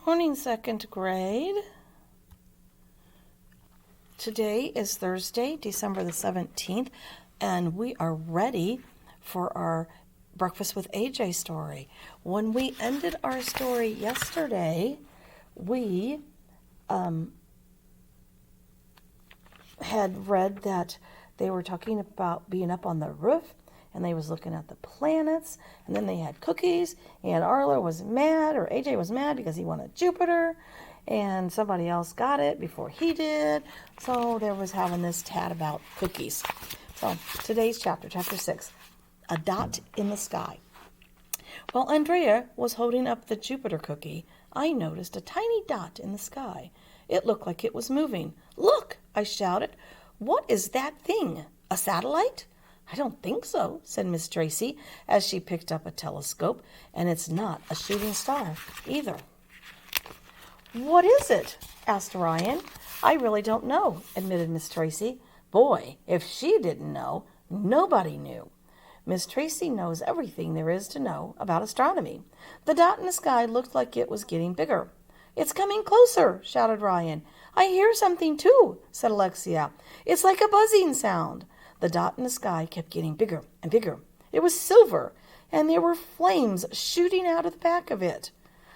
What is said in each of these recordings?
Morning, second grade. Today is Thursday, December the 17th, and we are ready for our Breakfast with AJ story. When we ended our story yesterday, we had read that they were talking about being up on the roof, and they was looking at the planets, and then they had cookies, and Arlo was mad, or AJ was mad because he wanted Jupiter, and somebody else got it before he did, so there was having this tat about cookies. So today's chapter 6, A Dot in the Sky. While Andrea was holding up the Jupiter cookie, I noticed a tiny dot in the sky. It looked like it was moving. "Look!" I shouted. "What is that thing? A satellite?" "I don't think so," said Miss Tracy as she picked up a telescope, "and it's not a shooting star either." "What is it?" asked Ryan. "I really don't know," admitted Miss Tracy. Boy, if she didn't know, nobody knew. Miss Tracy knows everything there is to know about astronomy. The dot in the sky looked like it was getting bigger. "It's coming closer," shouted Ryan. "I hear something too," said Alexia. "It's like a buzzing sound." The dot in the sky kept getting bigger and bigger. It was silver, and there were flames shooting out of the back of it.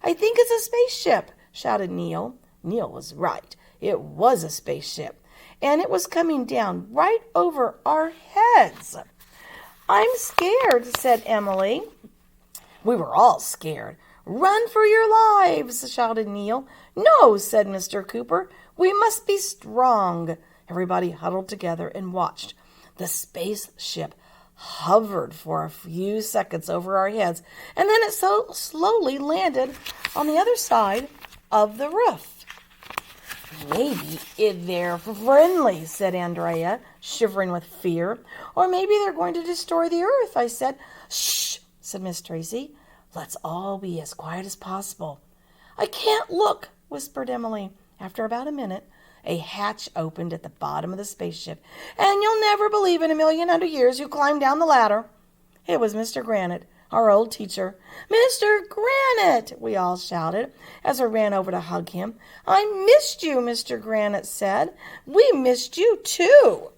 "I think it's a spaceship," shouted Neil. Neil was right. It was a spaceship, and it was coming down right over our heads. "I'm scared," said Emily. We were all scared. "Run for your lives," shouted Neil. "No," said Mr. Cooper. "We must be strong." Everybody huddled together and watched. The spaceship hovered for a few seconds over our heads, and then it so slowly landed on the other side of the roof. "Maybe they're friendly," said Andrea, shivering with fear. "Or maybe they're going to destroy the earth," I said. "Shh," said Miss Tracy. "Let's all be as quiet as possible." "I can't look," whispered Emily. After about a minute, a hatch opened at the bottom of the spaceship, and you'll never believe in 1,100,000 years who climbed down the ladder. It was Mr. Granite, our old teacher. "Mr. Granite!" we all shouted as I ran over to hug him. "I missed you," Mr. Granite said. "We missed you too."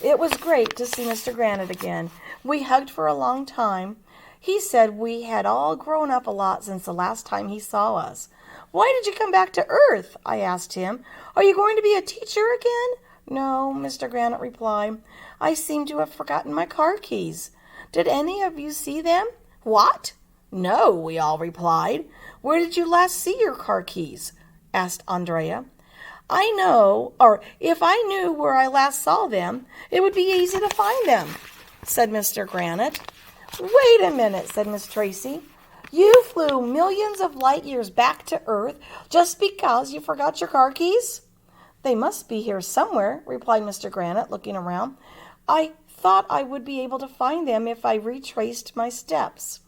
It was great to see Mr. Granite again. We hugged for a long time. He said we had all grown up a lot since the last time he saw us. "Why did you come back to Earth?" I asked him. "Are you going to be a teacher again?" "No," Mr. Granite replied. "I seem to have forgotten my car keys. Did any of you see them?" "What?" "No," we all replied. "Where did you last see your car keys?" asked Andrea. "I know, or if I knew where I last saw them, it would be easy to find them," said Mr. Granite. "Wait a minute," said Miss Tracy. "You flew millions of light years back to Earth just because you forgot your car keys?" "They must be here somewhere," replied Mr. Granite, looking around. "I thought I would be able to find them if I retraced my steps."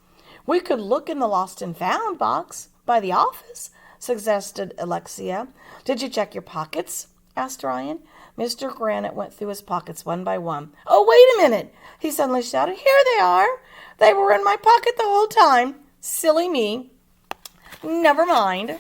"We could look in the lost and found box by the office," suggested Alexia. "Did you check your pockets?" asked Ryan. Mr. Granite went through his pockets one by one. "Oh, wait a minute," he suddenly shouted. "Here they are. They were in my pocket the whole time. Silly me. Never mind."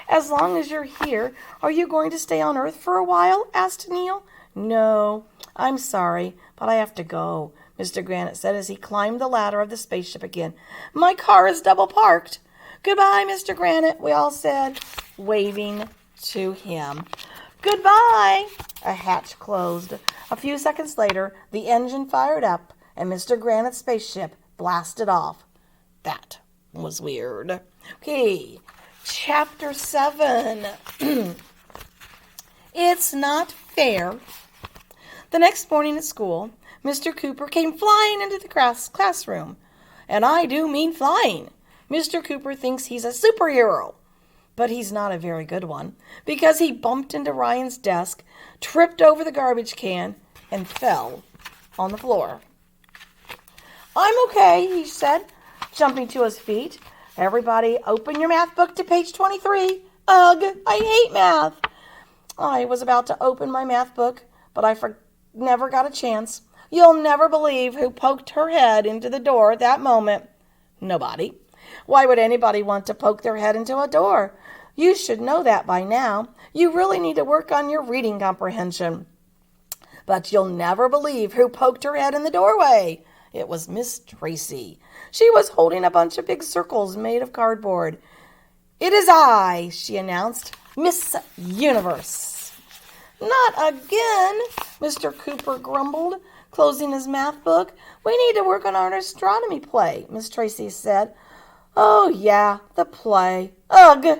"As long as you're here, are you going to stay on Earth for a while?" asked Neil. "No, I'm sorry, but I have to go," Mr. Granite said as he climbed the ladder of the spaceship again. "My car is double parked." "Goodbye, Mr. Granite," we all said, waving to him. "Goodbye." A hatch closed. A few seconds later, the engine fired up, and Mr. Granite's spaceship blasted off. That was weird. Okay, Chapter 7. It's not fair. The next morning at school, Mr. Cooper came flying into the classroom. And I do mean flying. Mr. Cooper thinks he's a superhero. But he's not a very good one, because he bumped into Ryan's desk, tripped over the garbage can, and fell on the floor. "I'm okay," he said, jumping to his feet. "Everybody open your math book to page 23. Ugh, I hate math." I was about to open my math book, but I never got a chance. You'll never believe who poked her head into the door at that moment. Nobody. Why would anybody want to poke their head into a door? You should know that by now. You really need to work on your reading comprehension. But you'll never believe who poked her head in the doorway. It was Miss Tracy. She was holding a bunch of big circles made of cardboard. "It is I," she announced, "Miss Universe." "Not again," Mr. Cooper grumbled, closing his math book. "We need to work on our astronomy play," Miss Tracy said. "Oh, yeah, the play. Ugh!"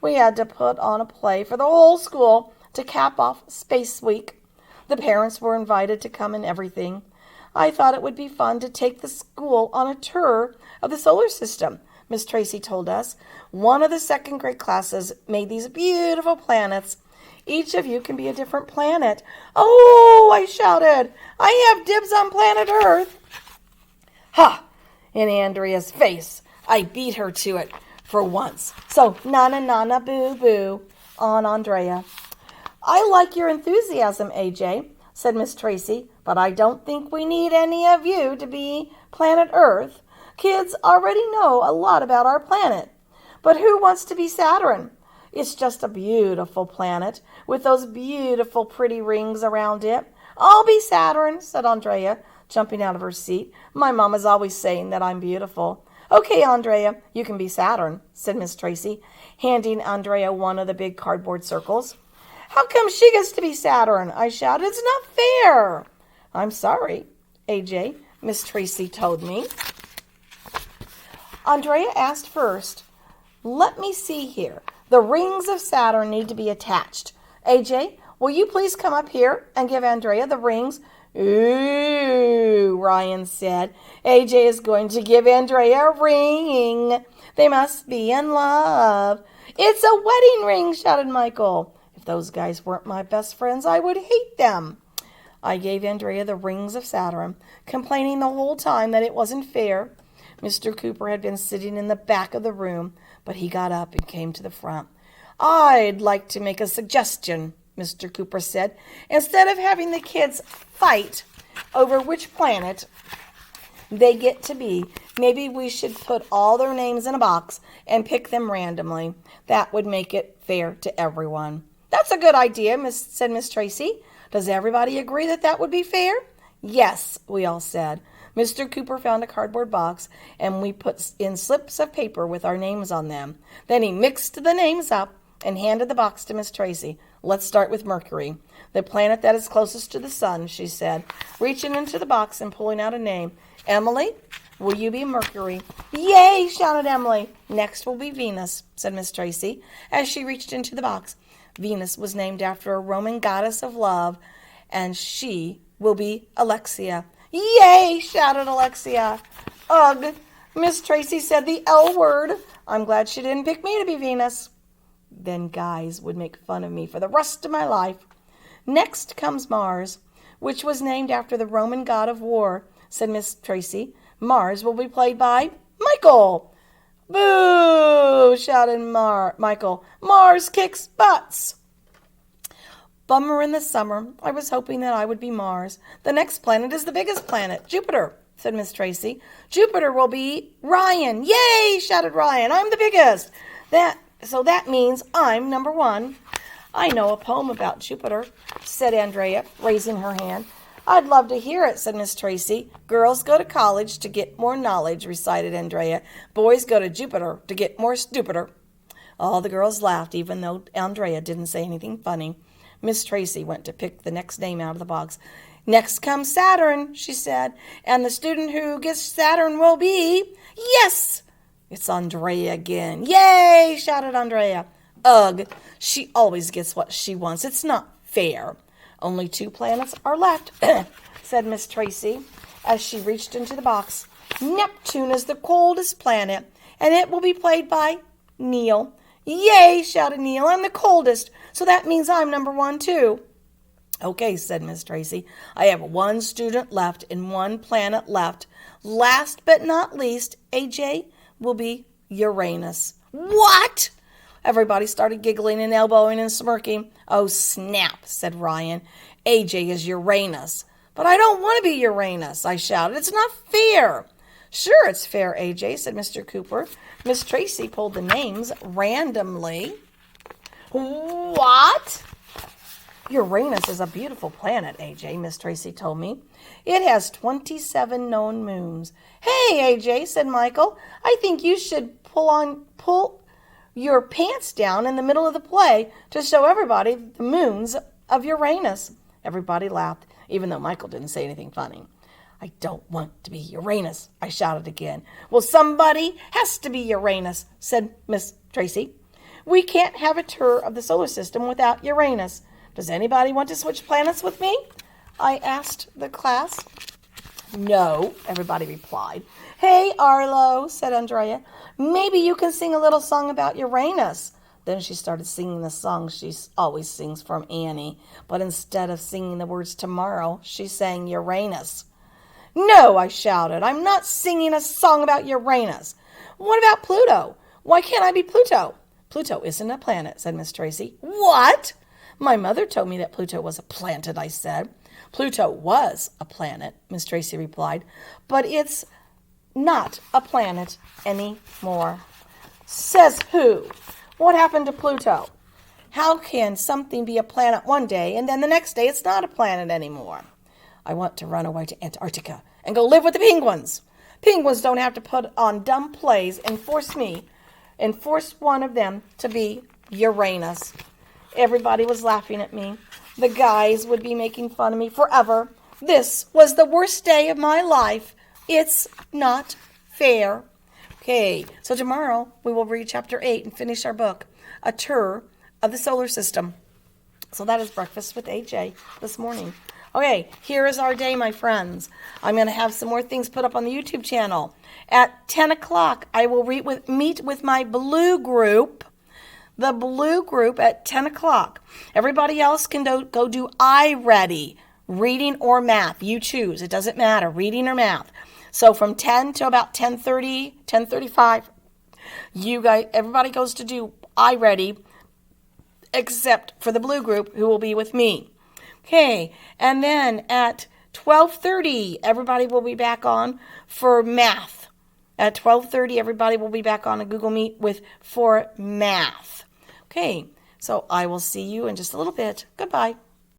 We had to put on a play for the whole school to cap off Space Week. The parents were invited to come and everything. I thought it would be fun to take the school on a tour of the solar system, Miss Tracy told us. One of the second grade classes made these beautiful planets. Each of you can be a different planet. "Oh," I shouted, "I have dibs on planet Earth." "Ha!" in Andrea's face. I beat her to it for once. So, nana, nana, boo, boo on Andrea. "I like your enthusiasm, AJ," said Miss Tracy, "but I don't think we need any of you to be planet Earth. Kids already know a lot about our planet. But who wants to be Saturn? It's just a beautiful planet with those beautiful pretty rings around it." "I'll be Saturn," said Andrea, jumping out of her seat. "My mom is always saying that I'm beautiful." "Okay, Andrea, you can be Saturn," said Miss Tracy, handing Andrea one of the big cardboard circles. "How come she gets to be Saturn?" I shouted. "It's not fair." "I'm sorry, AJ," Miss Tracy told me. Andrea asked first. "Let me see here. The rings of Saturn need to be attached. AJ, will you please come up here and give Andrea the rings?" "Ooh," Ryan said. "AJ is going to give Andrea a ring. They must be in love." "It's a wedding ring," shouted Michael. "If those guys weren't my best friends, I would hate them." I gave Andrea the rings of Saturn, complaining the whole time that it wasn't fair. Mr. Cooper had been sitting in the back of the room, but he got up and came to the front. "I'd like to make a suggestion," Mr. Cooper said. "Instead of having the kids fight over which planet they get to be, maybe we should put all their names in a box and pick them randomly. That would make it fair to everyone." "That's a good idea," said Miss Tracy. "Does everybody agree that that would be fair?" "Yes," we all said. Mr. Cooper found a cardboard box, and we put in slips of paper with our names on them. Then he mixed the names up and handed the box to Miss Tracy. "Let's start with Mercury, the planet that is closest to the sun," she said, reaching into the box and pulling out a name. "Emily, will you be Mercury?" "Yay!" shouted Emily. "Next will be Venus," said Miss Tracy, as she reached into the box. Venus was named after a Roman goddess of love, and she will be Alexia. "Yay!" shouted Alexia. "Ugh!" Miss Tracy said the L word. I'm glad she didn't pick me to be Venus. Then guys would make fun of me for the rest of my life. "Next comes Mars, which was named after the Roman god of war," said Miss Tracy. "Mars will be played by Michael." "Boo!" shouted Michael. "Mars kicks butts." Bummer in the summer. I was hoping that I would be Mars. "The next planet is the biggest planet, Jupiter," said Miss Tracy. "Jupiter will be Ryan." "Yay!" shouted Ryan. "I'm the biggest. So that means I'm number one." "I know a poem about Jupiter," said Andrea, raising her hand. "I'd love to hear it," said Miss Tracy. "Girls go to college to get more knowledge," recited Andrea. "Boys go to Jupiter to get more stupider." All the girls laughed, even though Andrea didn't say anything funny. Miss Tracy went to pick the next name out of the box. "Next comes Saturn," she said, "and the student who gets Saturn will be..." "Yes!" "It's Andrea again." "Yay!" shouted Andrea. "Ugh, she always gets what she wants. It's not fair." "Only 2 planets are left," said Miss Tracy, as she reached into the box. "Neptune is the coldest planet, and it will be played by Neil." "Yay!" shouted Neil. "I'm the coldest, so that means I'm number 1 too." "Okay," said Miss Tracy. "I have 1 student left and 1 planet left. Last but not least, AJ will be Uranus." "What?" Everybody started giggling and elbowing and smirking. "Oh, snap," said Ryan. "AJ is Uranus." "But I don't want to be Uranus," I shouted. "It's not fair." Sure, it's fair, AJ, said Mr. Cooper. Miss Tracy pulled the names randomly. What? Uranus is a beautiful planet, AJ, Miss Tracy told me. It has 27 known moons. Hey, AJ, said Michael, I think you should pull your pants down in the middle of the play to show everybody the moons of Uranus. Everybody laughed, even though Michael didn't say anything funny. I don't want to be Uranus, I shouted again. Well, somebody has to be Uranus, said Miss Tracy. We can't have a tour of the solar system without Uranus. Does anybody want to switch planets with me? I asked the class. No, everybody replied. Hey, Arlo, said Andrea, maybe you can sing a little song about Uranus. Then she started singing the song she always sings from Annie, but instead of singing the words tomorrow, she sang Uranus. No, I shouted, I'm not singing a song about Uranus. What about Pluto? Why can't I be Pluto? Pluto isn't a planet, said Miss Tracy. What? My mother told me that Pluto was a planet, I said. Pluto was a planet, Miss Tracy replied, but it's not a planet anymore. Says who? What happened to Pluto? How can something be a planet one day and then the next day it's not a planet anymore? I want to run away to Antarctica and go live with the penguins. Penguins don't have to put on dumb plays and force one of them to be Uranus. Everybody was laughing at me. The guys would be making fun of me forever. This was the worst day of my life. It's not fair. Okay, so tomorrow we will read chapter 8 and finish our book, A Tour of the Solar System. So that is Breakfast with AJ this morning. Okay, here is our day, my friends. I'm going to have some more things put up on the YouTube channel. At 10 o'clock, I will meet with my blue group. The blue group at 10 o'clock. Everybody else can go do iReady, reading or math. You choose. It doesn't matter, reading or math. So from 10 to about 10:30, 10:35, everybody goes to do iReady, except for the blue group who will be with me. Okay, and then at 12:30, everybody will be back on for math. At 12:30, everybody will be back on a Google Meet for math. Okay, so I will see you in just a little bit. Goodbye.